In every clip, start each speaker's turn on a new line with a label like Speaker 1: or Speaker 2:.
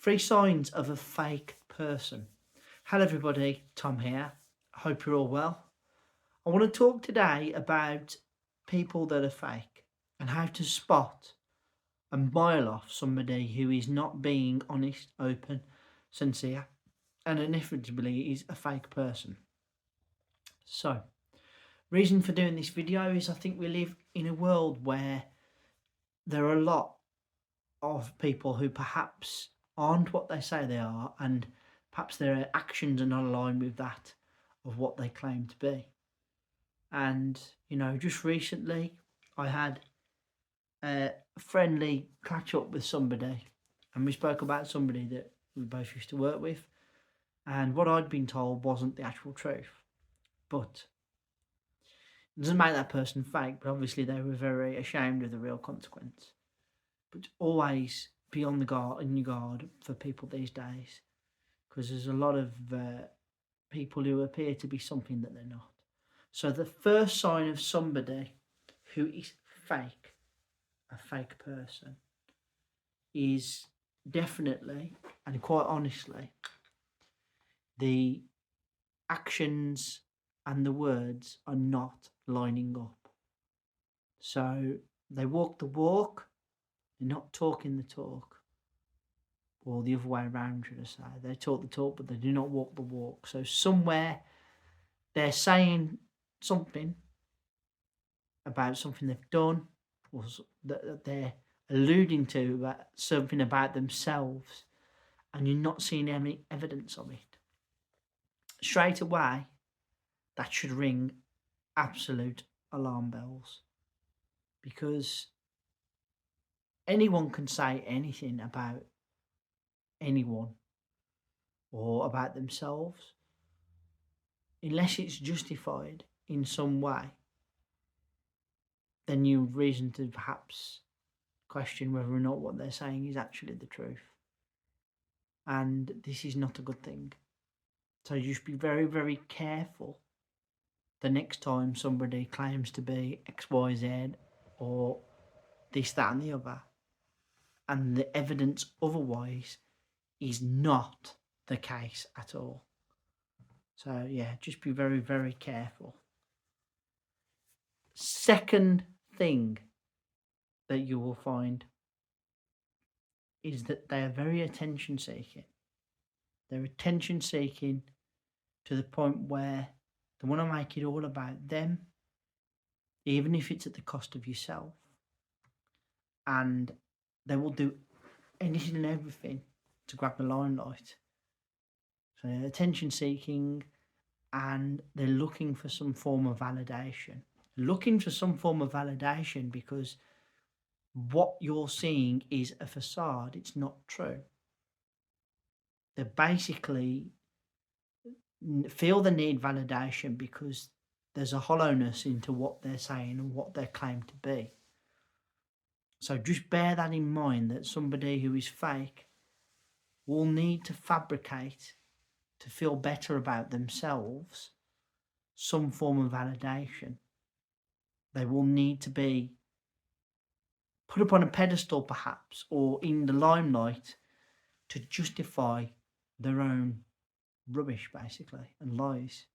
Speaker 1: Three signs of a fake person. Hello, everybody. Tom here. I hope you're all well. I want to talk today about people that are fake and how to spot and mile off somebody who is not being honest, open, sincere, and inevitably is a fake person. So, reason for doing this video is I think we live in a world where there are a lot of people who perhaps aren't what they say they are, and perhaps their actions are not aligned with that of what they claim to be. And just recently I had a friendly catch up with somebody, and we spoke about somebody that we both used to work with, and what I'd been told wasn't the actual truth. But it doesn't make that person fake, but obviously they were very ashamed of the real consequence. But always be on the guard, in your guard for people these days, because there's a lot of people who appear to be something that they're not. So the first sign of somebody who is fake, a fake person, is definitely and quite honestly the actions and the words are not lining up. So they walk the walk, they're not talking the talk, or the other way around, should I say. They talk the talk, but they do not walk the walk. So somewhere they're saying something about something they've done, or that they're alluding to about something about themselves, and you're not seeing any evidence of it. Straight away, that should ring absolute alarm bells, because anyone can say anything about anyone or about themselves unless it's justified in some way. Then you've reason to perhaps question whether or not what they're saying is actually the truth. And this is not a good thing. So just be very, very careful the next time somebody claims to be XYZ or this, that, and the other, and the evidence otherwise is not the case at all. So yeah, just be very, very careful. Second thing that you will find is that they are very attention seeking. They're attention seeking to the point where they want to make it all about them, even if it's at the cost of yourself. And they will do anything and everything to grab the limelight. So they're attention seeking, and they're looking for some form of validation. Looking for some form of validation because what you're seeing is a facade. It's not true. They basically feel the need validation because there's a hollowness into what they're saying and what they claim to be. So just bear that in mind, that somebody who is fake will need to fabricate to feel better about themselves some form of validation. They will need to be put up on a pedestal perhaps, or in the limelight, to justify their own rubbish basically and lies.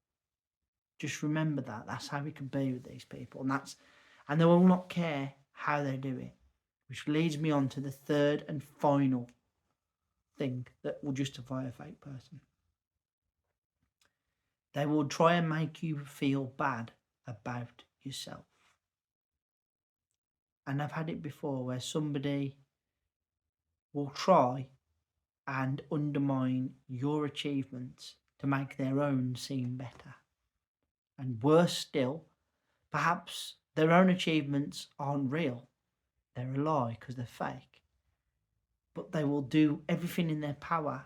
Speaker 1: Just remember that. That's how it can be with these people, and they will not care how they do it. Which leads me on to the third and final thing that will justify a fake person. They will try and make you feel bad about yourself. And I've had it before where somebody will try and undermine your achievements to make their own seem better. And worse still, Perhaps their own achievements aren't real. They're a lie because they're fake. But they will do everything in their power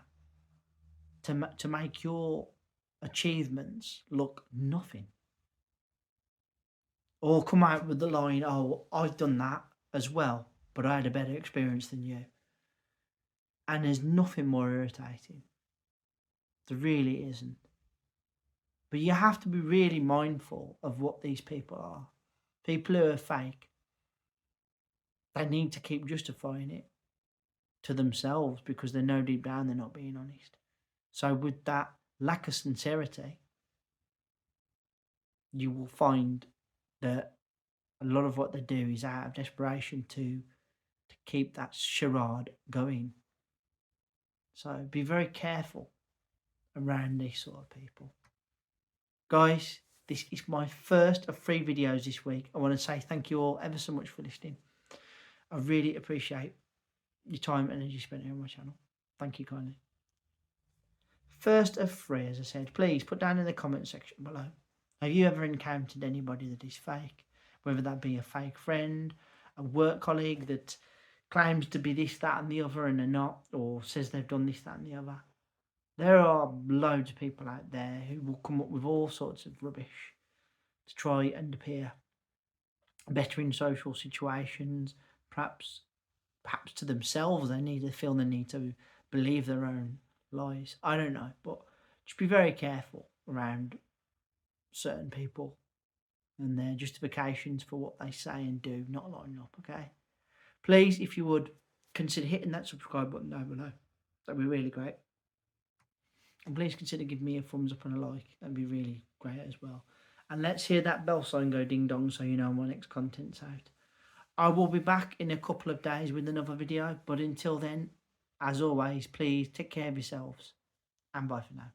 Speaker 1: to make your achievements look nothing. Or come out with the line, oh, I've done that as well, but I had a better experience than you. And there's nothing more irritating. There really isn't. But you have to be really mindful of what these people are. People who are fake, they need to keep justifying it to themselves because they know deep down they're not being honest. So with that lack of sincerity, you will find that a lot of what they do is out of desperation to keep that charade going. So be very careful around these sort of people. Guys, this is my first of 3 videos this week. I want to say thank you all ever so much for listening. I really appreciate your time and energy spent here on my channel. Thank you kindly. First of 3, as I said, please put down in the comment section below. Have you ever encountered anybody that is fake? Whether that be a fake friend, a work colleague that claims to be this, that and the other and they're not, or says they've done this, that and the other. There are loads of people out there who will come up with all sorts of rubbish to try and appear better in social situations, perhaps to themselves. They feel the need to believe their own lies. I don't know, but just be very careful around certain people and their justifications for what they say and do not lining up, okay? Please, if you would, consider hitting that subscribe button down below. That'd be really great. And please consider giving me a thumbs up and a like. That'd be really great as well. And let's hear that bell sign go ding dong so you know my next content's out. I will be back in a couple of days with another video. But until then, as always, please take care of yourselves. And bye for now.